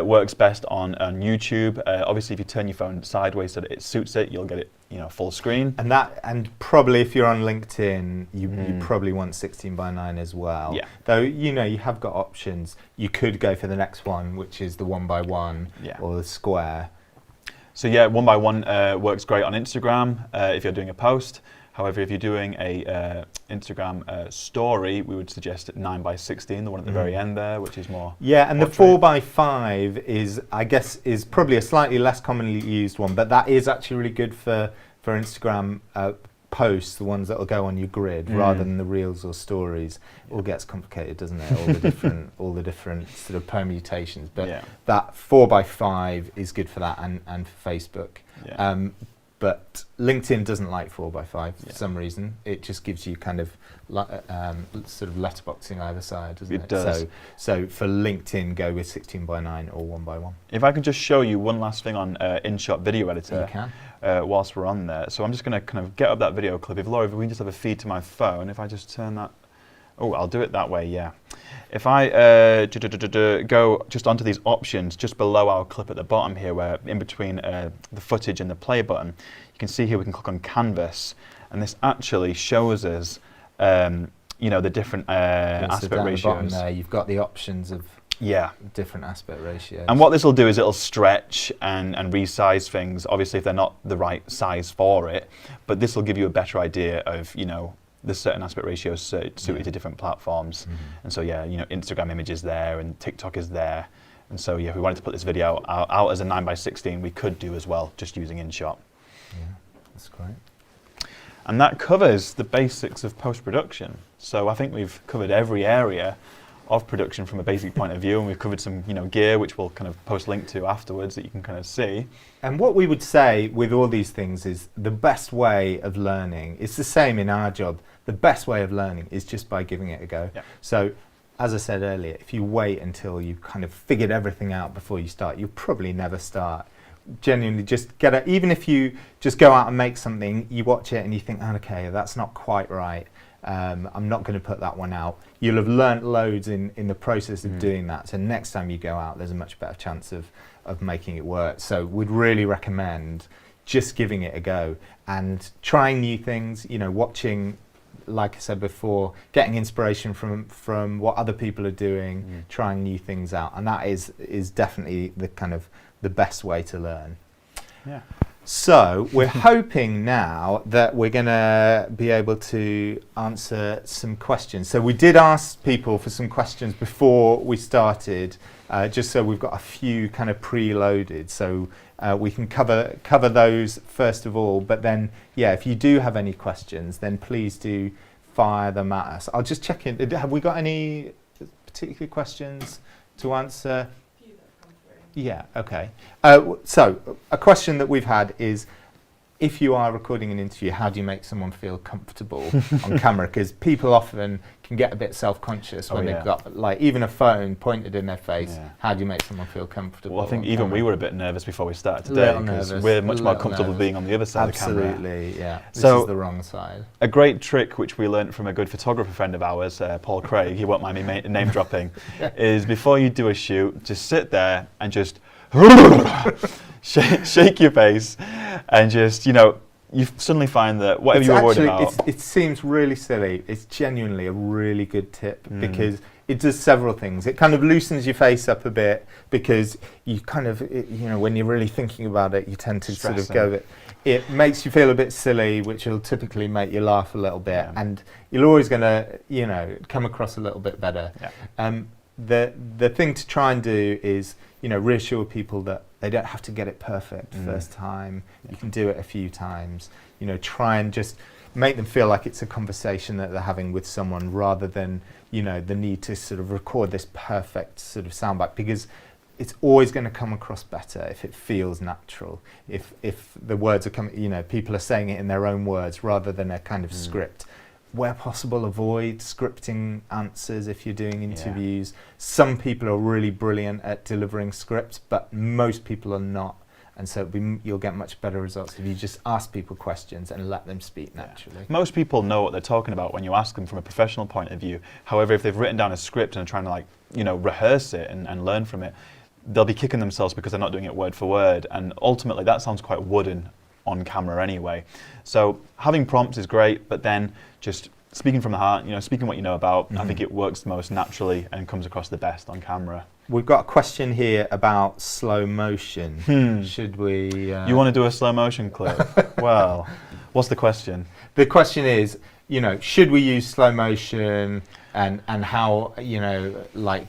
works best on YouTube. Obviously, if you turn your phone sideways so that it suits it, you'll get it, full screen. And probably if you're on LinkedIn, you probably want 16:9 as well. Yeah. Though you have got options. You could go for the next one, which is the 1:1 or the square. So yeah, 1:1 works great on Instagram if you're doing a post. However, if you're doing a Instagram story, we would suggest 9:16, the one at the very end there, which is more. Yeah, and portrait. the 4:5 is probably a slightly less commonly used one, but that is actually really good for Instagram posts, the ones that will go on your grid rather than the reels or stories. It all gets complicated, doesn't it? All the different sort of permutations. But that 4:5 is good for that and for Facebook. Yeah. But LinkedIn doesn't like 4:5 for some reason. It just gives you kind of sort of letterboxing either side, doesn't it? It does. So for LinkedIn, go with 16:9 or 1:1. If I could just show you one last thing on InShot Video Editor. You can. Whilst we're on there. So I'm just going to kind of get up that video clip. If Laura, if we can just have a feed to my phone, if I just turn that. Oh, I'll do it that way, yeah. If I go just onto these options just below our clip at the bottom here, where in between the footage and the play button, you can see here we can click on canvas, and this actually shows us, the different aspect down ratios. The bottom there, you've got the options of different aspect ratios. And what this will do is it'll stretch and resize things, obviously if they're not the right size for it, but this will give you a better idea of, there's certain aspect ratios suited to different platforms. And so, Instagram images there and TikTok is there. And so, if we wanted to put this video out as a 9:16, we could do as well, just using InShot. Yeah, that's great. And that covers the basics of post-production. So I think we've covered every area of production from a basic point of view, and we've covered some gear which we'll kind of post link to afterwards that you can kind of see. And what we would say with all these things is the best way of learning, it's the same in our job, the best way of learning is just by giving it a go. Yeah. So as I said earlier, if you wait until you've kind of figured everything out before you start, you'll probably never start. Genuinely just get it, even if you just go out and make something, you watch it and you think, okay, that's not quite right. I'm not going to put that one out. You'll have learnt loads in the process of doing that. So next time you go out, there's a much better chance of making it work. So we'd really recommend just giving it a go and trying new things, watching, like I said before, getting inspiration from what other people are doing, trying new things out. And that is definitely the kind of the best way to learn. Yeah. So we're hoping now that we're going to be able to answer some questions. So we did ask people for some questions before we started, just so we've got a few kind of preloaded. So we can cover those first of all. But then, yeah, if you do have any questions, then please do fire them at us. I'll just check in. Have we got any particular questions to answer? Yeah, okay. So a question that we've had is, if you are recording an interview, how do you make someone feel comfortable on camera? Because people often can get a bit self-conscious when they've got like even a phone pointed in their face. Yeah. How do you make someone feel comfortable? Well, I think even we were a bit nervous before we started today, because we're much more comfortable being on the other side of the camera. Absolutely, yeah. This is the wrong side. A great trick which we learned from a good photographer friend of ours, Paul Craig, he won't mind me name dropping, is before you do a shoot, just sit there and just shake your face, and just, you suddenly find that whatever you were worried about. It seems really silly. It's genuinely a really good tip, because it does several things. It kind of loosens your face up a bit, because you kind of, when you're really thinking about it, you tend to sort of go. It makes you feel a bit silly, which will typically make you laugh a little bit, and you're always going to, come across a little bit better. Yeah. The thing to try and do is, reassure people that they don't have to get it perfect first time. You can do it a few times. Try and just make them feel like it's a conversation that they're having with someone, rather than, the need to sort of record this perfect sort of soundbite, because it's always going to come across better if it feels natural. If the words are coming, people are saying it in their own words rather than a kind of script. Where possible, avoid scripting answers if you're doing interviews. Yeah. Some people are really brilliant at delivering scripts, but most people are not. And so you'll get much better results if you just ask people questions and let them speak naturally. Most people know what they're talking about when you ask them from a professional point of view. However, if they've written down a script and are trying to rehearse it and learn from it, they'll be kicking themselves because they're not doing it word for word. And ultimately, that sounds quite wooden on camera anyway. So having prompts is great, but then just speaking from the heart, speaking what you know about, I think it works the most naturally and comes across the best on camera. We've got a question here about slow motion. Should we... You want to do a slow motion clip? Well, what's the question? The question is, should we use slow motion, and how,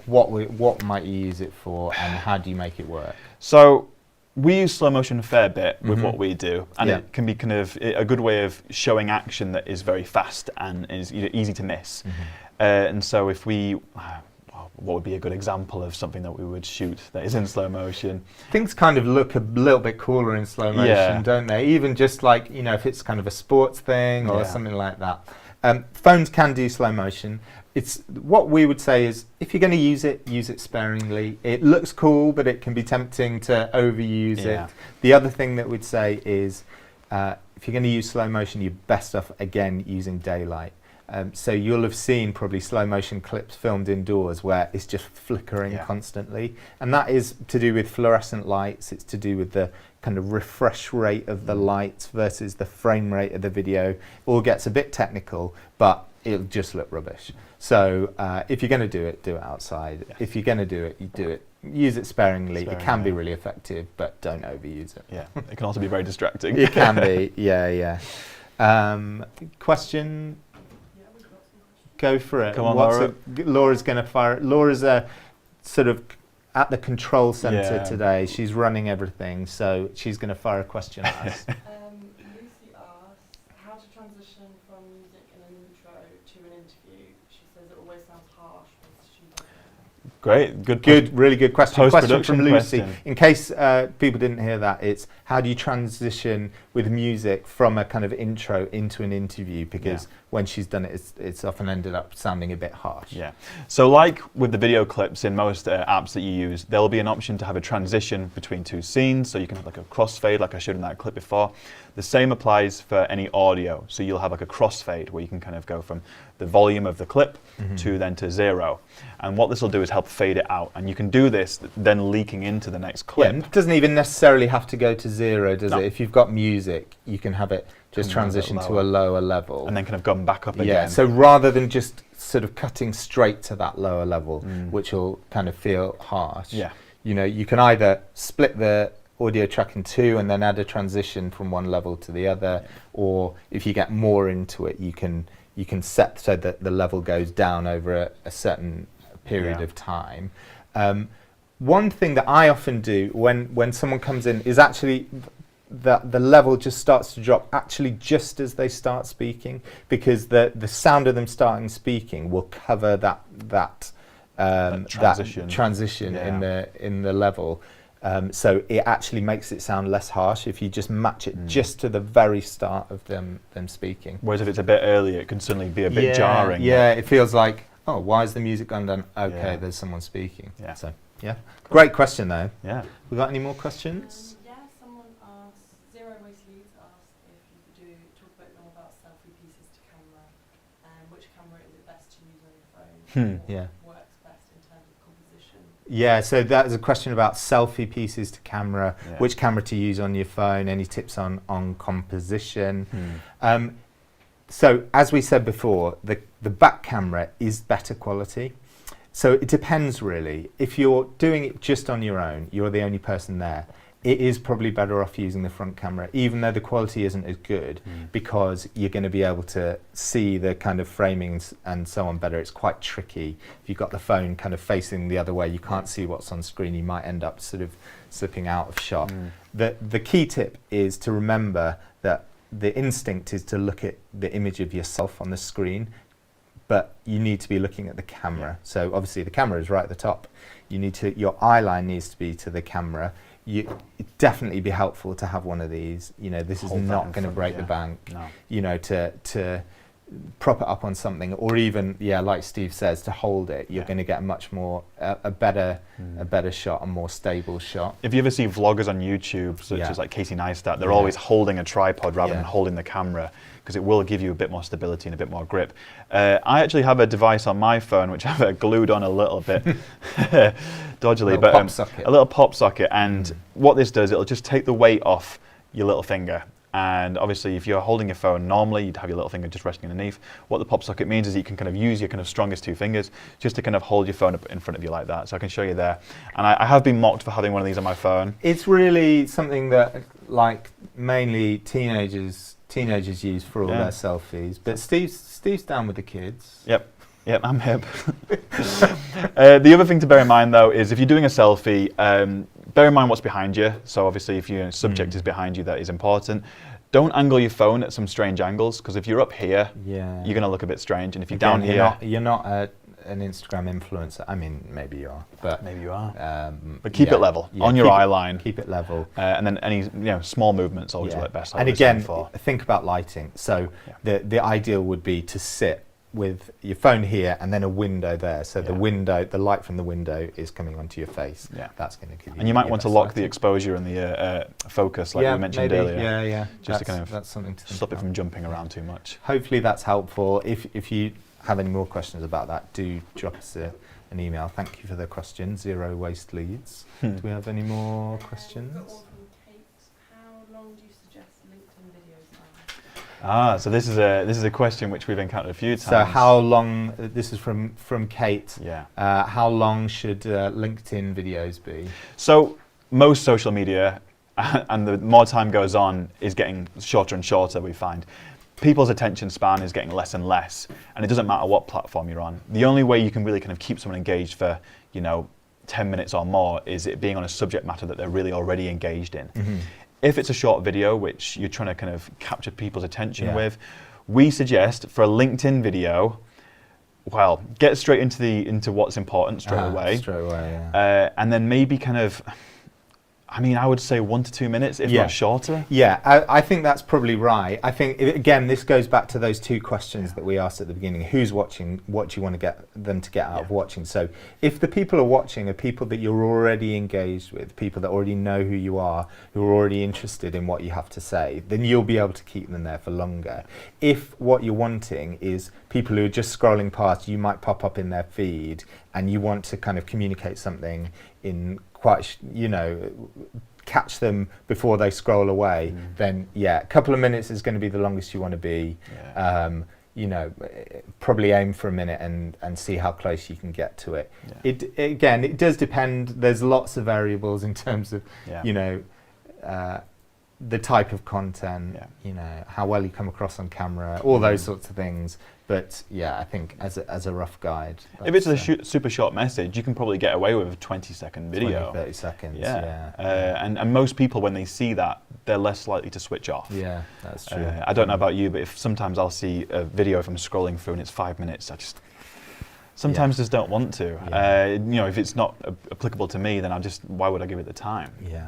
what might you use it for, and how do you make it work? So we use slow motion a fair bit with what we do, and it can be kind of a good way of showing action that is very fast and is easy to miss. And so if we, what would be a good example of something that we would shoot that is in slow motion? Things kind of look a little bit cooler in slow motion, don't they? Even just like, if it's kind of a sports thing or something like that. Phones can do slow motion. It's what we would say is, if you're going to use it sparingly. It looks cool, but it can be tempting to overuse it. The other thing that we'd say is, if you're going to use slow motion, you're best off, again, using daylight. So you'll have seen probably slow motion clips filmed indoors where it's just flickering constantly. And that is to do with fluorescent lights. It's to do with the kind of refresh rate of the lights versus the frame rate of the video. It all gets a bit technical, but it'll just look rubbish. So if you're going to do it outside. If you're going to do it, you do it. Use it sparingly. It can be really effective, but don't overuse it. Yeah, it can also be very distracting. It can be, yeah. Question? Go for it. Come on, Laura. Laura's going to fire it. Laura's sort of at the control centre today. She's running everything, so she's going to fire a question at us. Lucy asks, how to transition from music in an intro to an interview. She says it always sounds harsh when she does it. Good, really good question. Question from Lucy. Question. In case people didn't hear that, it's how do you transition with music from a kind of intro into an interview? Because when she's done it, it's often ended up sounding a bit harsh. Yeah. So like with the video clips in most apps that you use, there'll be an option to have a transition between two scenes. So you can have like a crossfade, like I showed in that clip before. The same applies for any audio. So you'll have like a crossfade where you can kind of go from the volume of the clip to zero. And what this will do is help fade it out. And you can do this then leaking into the next clip. Yeah, it doesn't even necessarily have to go to zero, does it? If you've got music, you can have it just transition to a lower level. And then kind of come back up again. Yeah, so rather than just sort of cutting straight to that lower level, which will kind of feel harsh, you can either split the audio tracking 2 and then add a transition from one level to the other, or if you get more into it, you can set so that the level goes down over a certain period of time. One thing that I often do when someone comes in is actually the level just starts to drop actually just as they start speaking, because the sound of them starting speaking will cover that transition in the level. So it actually makes it sound less harsh if you just match it just to the very start of them speaking. Whereas if it's a bit earlier, it can suddenly be a bit jarring. Yeah, it feels like, oh, why is the music gone down? Okay, there's someone speaking. Yeah. So, great question though. Yeah. We got any more questions? Someone asked, Zero Waste Leeds asked if you could talk a bit more about selfie pieces to camera, and which camera is it best to use on your phone? What works best in terms of composition? Yeah, so that is a question about selfie pieces to camera, which camera to use on your phone, any tips on composition. So as we said before, the back camera is better quality. So it depends really. If you're doing it just on your own, you're the only person there, it is probably better off using the front camera, even though the quality isn't as good, because you're going to be able to see the kind of framings and so on better. It's quite tricky. If you've got the phone kind of facing the other way, you can't see what's on screen. You might end up sort of slipping out of shot. The key tip is to remember that the instinct is to look at the image of yourself on the screen, but you need to be looking at the camera. So obviously the camera is right at the top. Your eye line needs to be to the camera. It'd definitely be helpful to have one of these. This is not going to break the bank. No. To prop it up on something, or even like Steve says, to hold it, you're going to get much more a better shot, a more stable shot. If you ever see vloggers on YouTube, such as like Casey Neistat, they're always holding a tripod rather than holding the camera, because it will give you a bit more stability and a bit more grip. I actually have a device on my phone which I've glued on a little bit dodgily, a little pop socket, and what this does, it'll just take the weight off your little finger. And obviously, if you're holding your phone normally, you'd have your little finger just resting underneath. What the pop socket means is you can kind of use your kind of strongest two fingers just to kind of hold your phone up in front of you like that. So I can show you there. And I have been mocked for having one of these on my phone. It's really something that, like, mainly teenagers use for all their selfies. But Steve's down with the kids. Yep, I'm hip. The other thing to bear in mind, though, is if you're doing a selfie, bear in mind what's behind you. So obviously, if your subject is behind you, that is important. Don't angle your phone at some strange angles, because if you're up here, you're going to look a bit strange. And if you're down here... You're not an Instagram influencer. I mean, maybe you are. But maybe you are. But keep it level, on your eye line. Keep it level. And then any small movements always work best. And again, think about lighting. So the ideal would be to sit with your phone here and then a window there. So the light from the window is coming onto your face. That's going to give you. And you might want to lock the exposure and the focus, like we mentioned earlier. Just to kind of that's something to stop it from jumping around too much. Hopefully that's helpful. If you have any more questions about that, do drop us an email. Thank you for the question. Zero Waste Leeds. Do we have any more questions? How long do you suggest LinkedIn videos are? So this is a question which we've encountered a few times. So how long? This is from Kate. Yeah. How long should LinkedIn videos be? So most social media, and the more time goes on, is getting shorter and shorter. We find people's attention span is getting less and less, and it doesn't matter what platform you're on. The only way you can really kind of keep someone engaged for 10 minutes or more is it being on a subject matter that they're really already engaged in. If it's a short video, which you're trying to kind of capture people's attention with, we suggest for a LinkedIn video, well, get straight into what's important straight away. And then maybe kind of, I would say 1 to 2 minutes, if not shorter. Yeah, I think that's probably right. I think, again, this goes back to those two questions that we asked at the beginning. Who's watching? What do you want to get them to get out of watching? So if the people are watching are people that you're already engaged with, people that already know who you are, who are already interested in what you have to say, then you'll be able to keep them there for longer. If what you're wanting is people who are just scrolling past, you might pop up in their feed, and you want to kind of communicate something in quite, catch them before they scroll away, then a couple of minutes is going to be the longest you want to be. Probably aim for a minute and see how close you can get to it. It does depend. There's lots of variables in terms of, the type of content, Yeah. you know, how well you come across on camera, all those sorts of things. But yeah, I think as a rough guide, If it's a that's, super short message, you can probably get away with a 20-second video. 20, 30 seconds. Yeah. Yeah. And most people, when they see that, they're less likely to switch off. Yeah, that's true. I don't know about you, but if sometimes I'll see a video if I'm scrolling through and it's 5 minutes, I just sometimes just don't want to. Yeah. You know, if it's not applicable to me, then why would I give it the time? Yeah.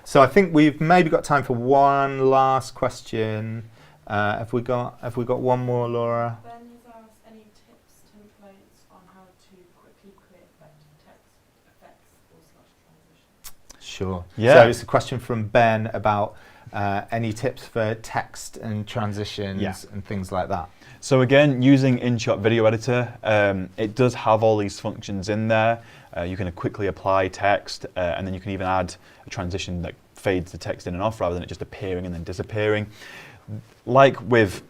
So I think we've maybe got time for one last question. Have we got one more, Laura? Ben has asked any tips, templates on how to quickly create effective text, effects, or transitions. Sure. Yeah. So it's a question from Ben about any tips for text and transitions and things like that. So again, using InShot Video Editor, it does have all these functions in there. You can quickly apply text, and then you can even add a transition that fades the text in and off rather than it just appearing and then disappearing. Like with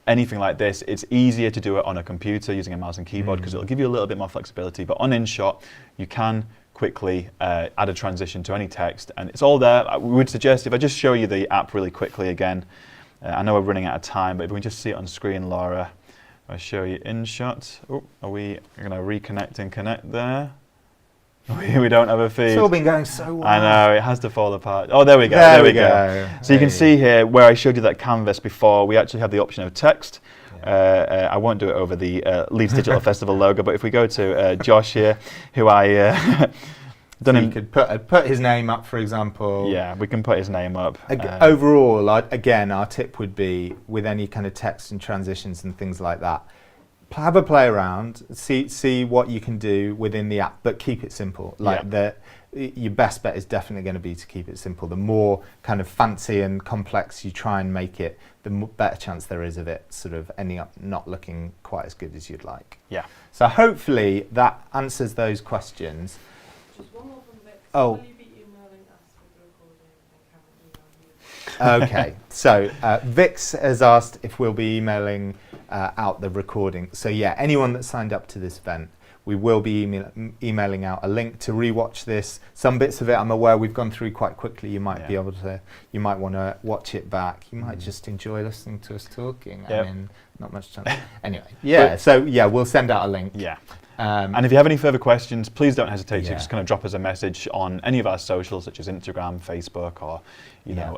anything like this, it's easier to do it on a computer using a mouse and keyboard because it'll give you a little bit more flexibility. But on InShot, you can quickly add a transition to any text, and it's all there. We would suggest, if I just show you the app really quickly again, I know we're running out of time, but if we can just see it on screen, Laura, I'll show you InShot. Oh, are we going to reconnect and connect there? We don't have a feed. It's all been going so well. I know, it has to fall apart. Oh, there we go. There we go. So you can see here where I showed you that canvas before, we actually have the option of text. I won't do it over the Leeds Digital Festival logo, but if we go to Josh here, who I So you could put his name up, for example. Yeah, we can put his name up. Overall, again, our tip would be with any kind of text and transitions and things like that, have a play around, see what you can do within the app, but keep it simple. Your best bet is definitely going to be to keep it simple. The more kind of fancy and complex you try and make it, the better chance there is of it sort of ending up not looking quite as good as you'd like. Yeah. So hopefully that answers those questions. Just one more from Vic. Oh. Will you be emailing us with the recording and Cameron email you? Okay, so Vix has asked if we'll be emailing out the recording. So yeah, anyone that signed up to this event, we will be emailing out a link to rewatch this. Some bits of it I'm aware we've gone through quite quickly. You might be able to, you might want to watch it back. You might just enjoy listening to us talking. Yep. I mean, not much chance. Anyway, yeah, so yeah, we'll send out a link. Yeah. And if you have any further questions, please don't hesitate to just kind of drop us a message on any of our socials, such as Instagram, Facebook, or you know,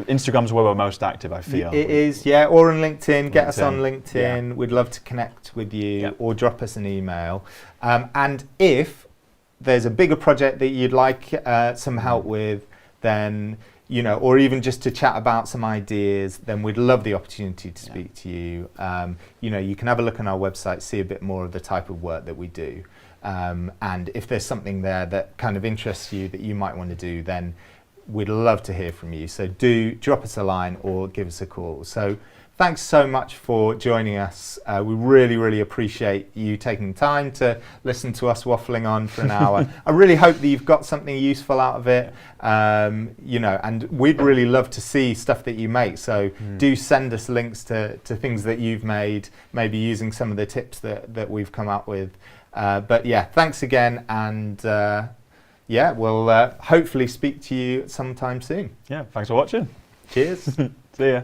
Instagram's where we're most active, I feel. It is, yeah, or on LinkedIn. Get us on LinkedIn. Yeah. We'd love to connect with you, or drop us an email. And if there's a bigger project that you'd like some help with, then you know, or even just to chat about some ideas, then we'd love the opportunity to speak to you. You know, you can have a look on our website, see a bit more of the type of work that we do. And if there's something there that kind of interests you that you might want to do, then we'd love to hear from you. So do drop us a line or give us a call. So thanks so much for joining us. We really, really appreciate you taking time to listen to us waffling on for an hour. I really hope that you've got something useful out of it. You know, and we'd really love to see stuff that you make. So do send us links to things that you've made, maybe using some of the tips that we've come up with. But yeah, thanks again. And yeah, we'll hopefully speak to you sometime soon. Yeah, thanks for watching. Cheers. See ya.